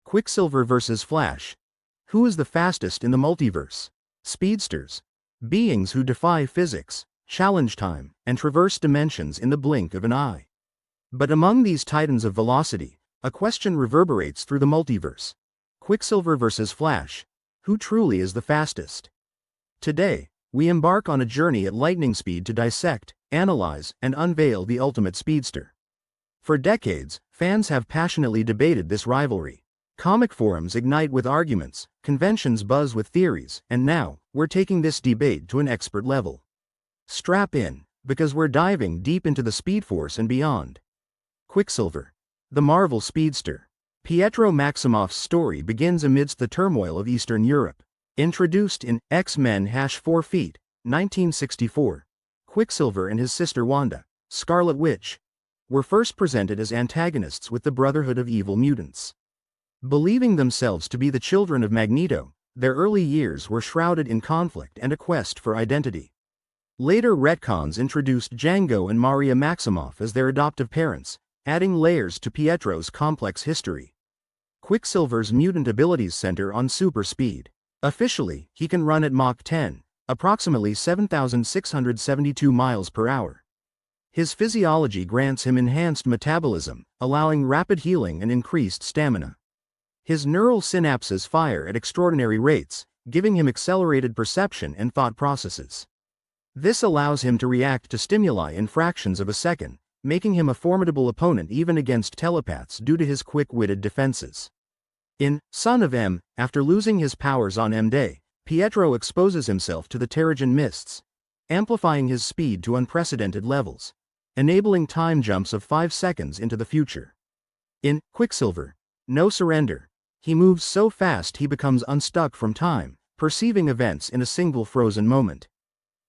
Quicksilver vs. Flash. Who is the fastest in the multiverse? Speedsters. Beings who defy physics, challenge time, and traverse dimensions in the blink of an eye. But among these titans of velocity, a question reverberates through the multiverse. Quicksilver vs. Flash. Who truly is the fastest? Today, we embark on a journey at lightning speed to dissect, analyze, and unveil the ultimate speedster. For decades, fans have passionately debated this rivalry. Comic forums ignite with arguments, conventions buzz with theories, and now, we're taking this debate to an expert level. Strap in, because we're diving deep into the Speed Force and beyond. Quicksilver. The Marvel Speedster. Pietro Maximoff's story begins amidst the turmoil of Eastern Europe. Introduced in X-Men #4 Feet, 1964, Quicksilver and his sister Wanda, Scarlet Witch, were first presented as antagonists with the Brotherhood of Evil Mutants. Believing themselves to be the children of Magneto, their early years were shrouded in conflict and a quest for identity. Later retcons introduced Django and Maria Maximoff as their adoptive parents, adding layers to Pietro's complex history. Quicksilver's mutant abilities center on super speed. Officially, he can run at Mach 10, approximately 7,672 miles per hour. His physiology grants him enhanced metabolism, allowing rapid healing and increased stamina. His neural synapses fire at extraordinary rates, giving him accelerated perception and thought processes. This allows him to react to stimuli in fractions of a second, making him a formidable opponent even against telepaths due to his quick-witted defenses. In Son of M, after losing his powers on M-Day, Pietro exposes himself to the Terrigen mists, amplifying his speed to unprecedented levels, enabling time jumps of 5 seconds into the future. In Quicksilver, No Surrender, he moves so fast he becomes unstuck from time, perceiving events in a single frozen moment.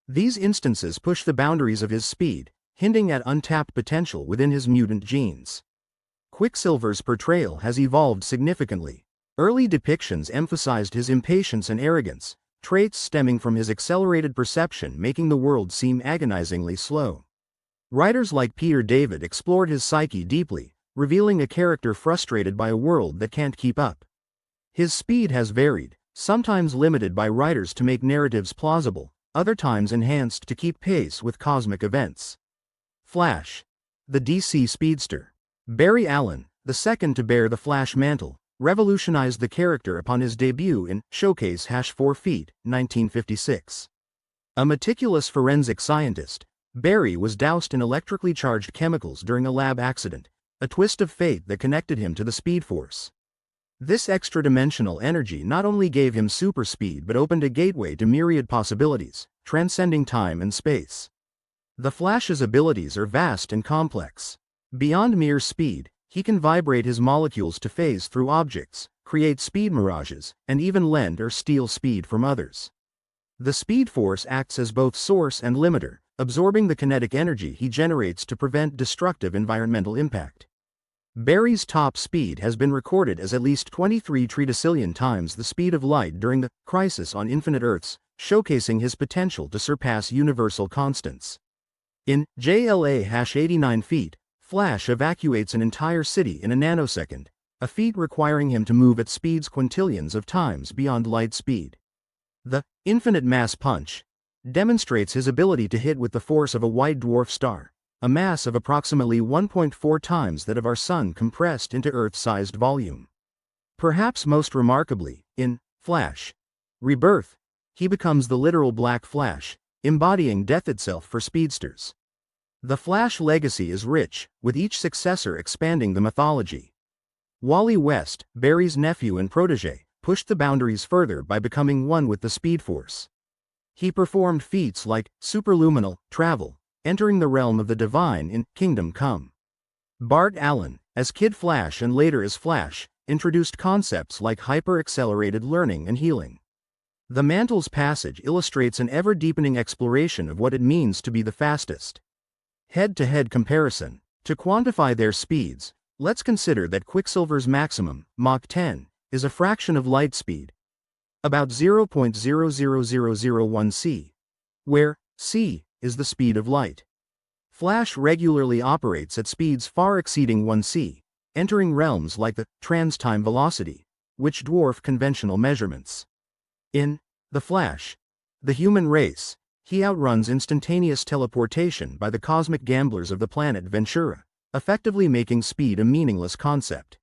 These instances push the boundaries of his speed, hinting at untapped potential within his mutant genes. Quicksilver's portrayal has evolved significantly. Early depictions emphasized his impatience and arrogance, traits stemming from his accelerated perception making the world seem agonizingly slow. Writers like Peter David explored his psyche deeply, revealing a character frustrated by a world that can't keep up. His speed has varied, sometimes limited by writers to make narratives plausible, other times enhanced to keep pace with cosmic events. Flash. The DC Speedster. Barry Allen, the second to bear the Flash mantle, revolutionized the character upon his debut in Showcase #4 Feet, 1956. A meticulous forensic scientist, Barry was doused in electrically charged chemicals during a lab accident, a twist of fate that connected him to the Speed Force. This extra-dimensional energy not only gave him super speed but opened a gateway to myriad possibilities, transcending time and space. The Flash's abilities are vast and complex. Beyond mere speed, he can vibrate his molecules to phase through objects, create speed mirages, and even lend or steal speed from others. The Speed Force acts as both source and limiter, absorbing the kinetic energy he generates to prevent destructive environmental impact. Barry's top speed has been recorded as at least 23 trillion times the speed of light during the Crisis on Infinite Earths, showcasing his potential to surpass universal constants. In JLA #89 Feet, Flash evacuates an entire city in a nanosecond, a feat requiring him to move at speeds quintillions of times beyond light speed. The Infinite Mass Punch demonstrates his ability to hit with the force of a white dwarf star, a mass of approximately 1.4 times that of our Sun compressed into Earth-sized volume. Perhaps most remarkably, in Flash Rebirth, he becomes the literal Black Flash, embodying death itself for speedsters. The Flash legacy is rich, with each successor expanding the mythology. Wally West, Barry's nephew and protege, pushed the boundaries further by becoming one with the Speed Force. He performed feats like superluminal travel, entering the realm of the divine in Kingdom Come. Bart Allen, as Kid Flash and later as Flash, introduced concepts like hyper-accelerated learning and healing. The Mantle's passage illustrates an ever-deepening exploration of what it means to be the fastest. Head-to-head comparison. To quantify their speeds, let's consider that Quicksilver's maximum, Mach 10, is a fraction of light speed, about 0.00001 c, where c is the speed of light. Flash regularly operates at speeds far exceeding 1 c, entering realms like the trans-time velocity, which dwarf conventional measurements. In The Flash, the human race, he outruns instantaneous teleportation by the cosmic gamblers of the planet Ventura, effectively making speed a meaningless concept.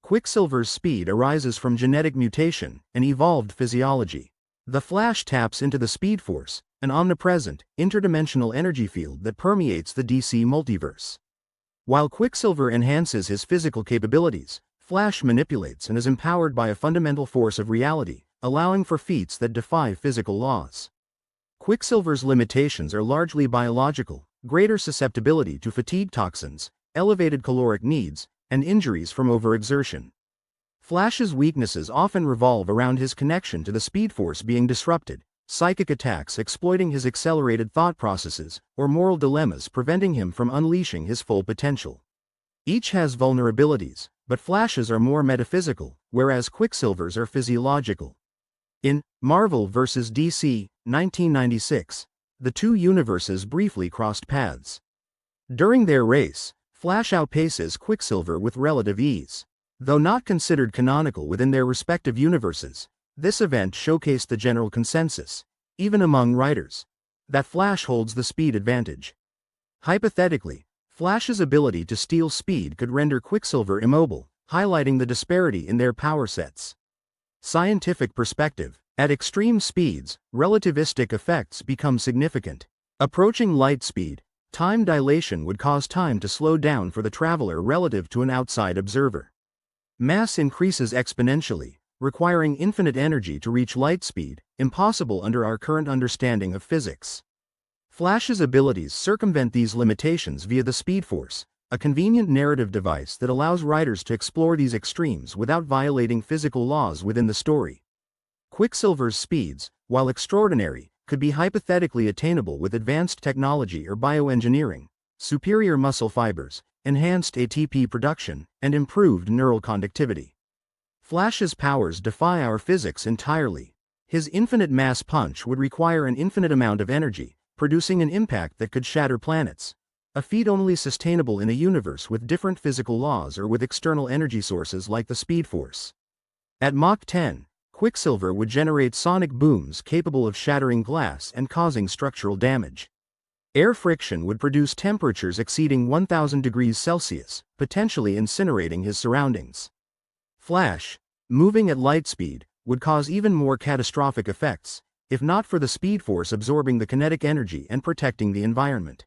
Quicksilver's speed arises from genetic mutation and evolved physiology. The Flash taps into the Speed Force, an omnipresent, interdimensional energy field that permeates the DC multiverse. While Quicksilver enhances his physical capabilities, Flash manipulates and is empowered by a fundamental force of reality, allowing for feats that defy physical laws. Quicksilver's limitations are largely biological: greater susceptibility to fatigue toxins, elevated caloric needs, and injuries from overexertion. Flash's weaknesses often revolve around his connection to the Speed Force being disrupted, psychic attacks exploiting his accelerated thought processes, or moral dilemmas preventing him from unleashing his full potential. Each has vulnerabilities, but Flash's are more metaphysical, whereas Quicksilver's are physiological. In Marvel vs. DC, 1996, the two universes briefly crossed paths. During their race, Flash outpaces Quicksilver with relative ease. Though not considered canonical within their respective universes, this event showcased the general consensus, even among writers, that Flash holds the speed advantage. Hypothetically, Flash's ability to steal speed could render Quicksilver immobile, highlighting the disparity in their power sets. Scientific perspective: at extreme speeds, relativistic effects become significant. Approaching light speed, time dilation would cause time to slow down for the traveler relative to an outside observer. Mass increases exponentially, requiring infinite energy to reach light speed, impossible under our current understanding of physics. Flash's abilities circumvent these limitations via the Speed Force, a convenient narrative device that allows writers to explore these extremes without violating physical laws within the story. Quicksilver's speeds, while extraordinary, could be hypothetically attainable with advanced technology or bioengineering, superior muscle fibers, enhanced ATP production, and improved neural conductivity. Flash's powers defy our physics entirely. His infinite mass punch would require an infinite amount of energy, producing an impact that could shatter planets, a feat only sustainable in a universe with different physical laws or with external energy sources like the Speed Force. At Mach 10, Quicksilver would generate sonic booms capable of shattering glass and causing structural damage. Air friction would produce temperatures exceeding 1000 degrees Celsius, potentially incinerating his surroundings. Flash, moving at light speed, would cause even more catastrophic effects, if not for the Speed Force absorbing the kinetic energy and protecting the environment.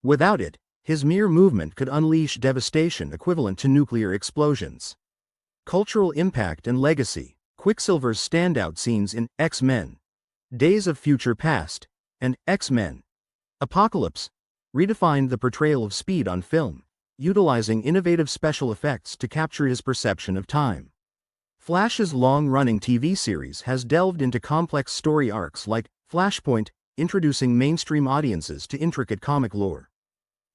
Without it, his mere movement could unleash devastation equivalent to nuclear explosions. Cultural impact and legacy: Quicksilver's standout scenes in X-Men, Days of Future Past, and X-Men Apocalypse redefined the portrayal of speed on film, utilizing innovative special effects to capture his perception of time. Flash's long-running TV series has delved into complex story arcs like Flashpoint, introducing mainstream audiences to intricate comic lore.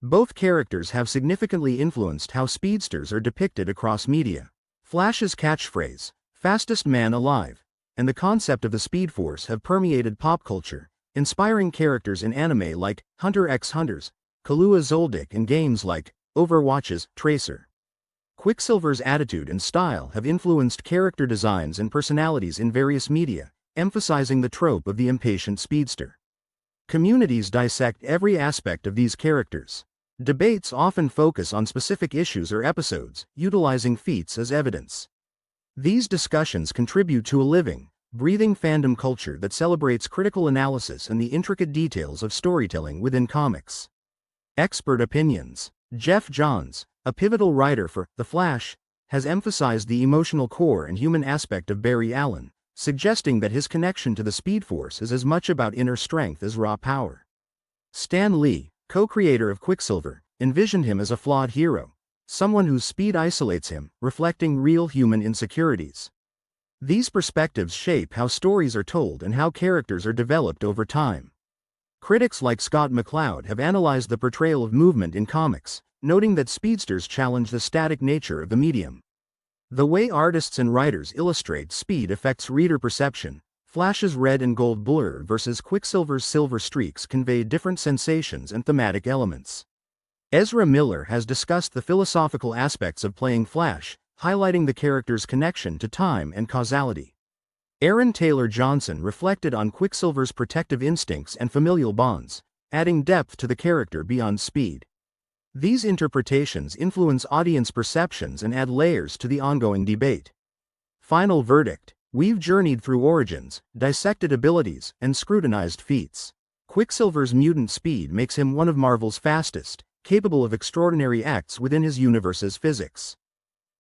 Both characters have significantly influenced how speedsters are depicted across media. Flash's catchphrase, "fastest man alive," and the concept of the Speed Force have permeated pop culture, inspiring characters in anime like Hunter x Hunters, Kahlua Zoldyck, and games like Overwatch's Tracer. Quicksilver's attitude and style have influenced character designs and personalities in various media, emphasizing the trope of the impatient speedster. Communities dissect every aspect of these characters. Debates often focus on specific issues or episodes, utilizing feats as evidence. These discussions contribute to a living, breathing fandom culture that celebrates critical analysis and the intricate details of storytelling within comics. Expert opinions: Jeff Johns, a pivotal writer for The Flash, has emphasized the emotional core and human aspect of Barry Allen, suggesting that his connection to the Speed Force is as much about inner strength as raw power. Stan Lee, co-creator of Quicksilver, envisioned him as a flawed hero, someone whose speed isolates him, reflecting real human insecurities. These perspectives shape how stories are told and how characters are developed over time. Critics like Scott McCloud have analyzed the portrayal of movement in comics, noting that speedsters challenge the static nature of the medium. The way artists and writers illustrate speed affects reader perception. Flash's red and gold blur versus Quicksilver's silver streaks convey different sensations and thematic elements. Ezra Miller has discussed the philosophical aspects of playing Flash, highlighting the character's connection to time and causality. Aaron Taylor Johnson reflected on Quicksilver's protective instincts and familial bonds, adding depth to the character beyond speed. These interpretations influence audience perceptions and add layers to the ongoing debate. Final verdict: we've journeyed through origins, dissected abilities, and scrutinized feats. Quicksilver's mutant speed makes him one of Marvel's fastest, capable of extraordinary acts within his universe's physics.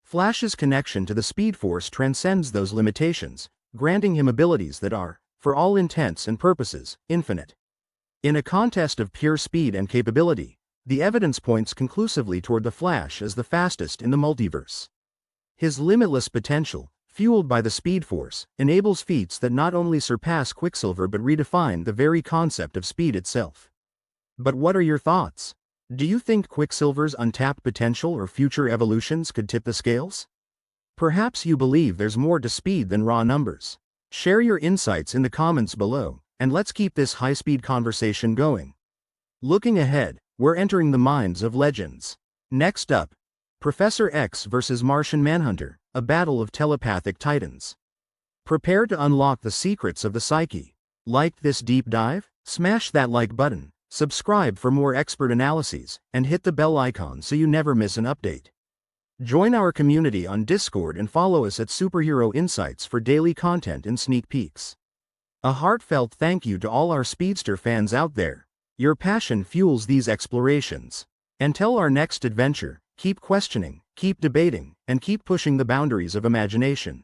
Flash's connection to the Speed Force transcends those limitations, granting him abilities that are, for all intents and purposes, infinite. In a contest of pure speed and capability, the evidence points conclusively toward the Flash as the fastest in the multiverse. His limitless potential, fueled by the Speed Force, enables feats that not only surpass Quicksilver but redefine the very concept of speed itself. But what are your thoughts? Do you think Quicksilver's untapped potential or future evolutions could tip the scales? Perhaps you believe there's more to speed than raw numbers. Share your insights in the comments below, and let's keep this high-speed conversation going. Looking ahead, we're entering the minds of legends. Next up, Professor X vs. Martian Manhunter, a battle of telepathic titans. Prepare to unlock the secrets of the psyche. Like this deep dive? Smash that like button, subscribe for more expert analyses, and hit the bell icon so you never miss an update. Join our community on Discord and follow us at Superhero Insights for daily content and sneak peeks. A heartfelt thank you to all our Speedster fans out there. Your passion fuels these explorations. Until our next adventure, keep questioning, keep debating, and keep pushing the boundaries of imagination.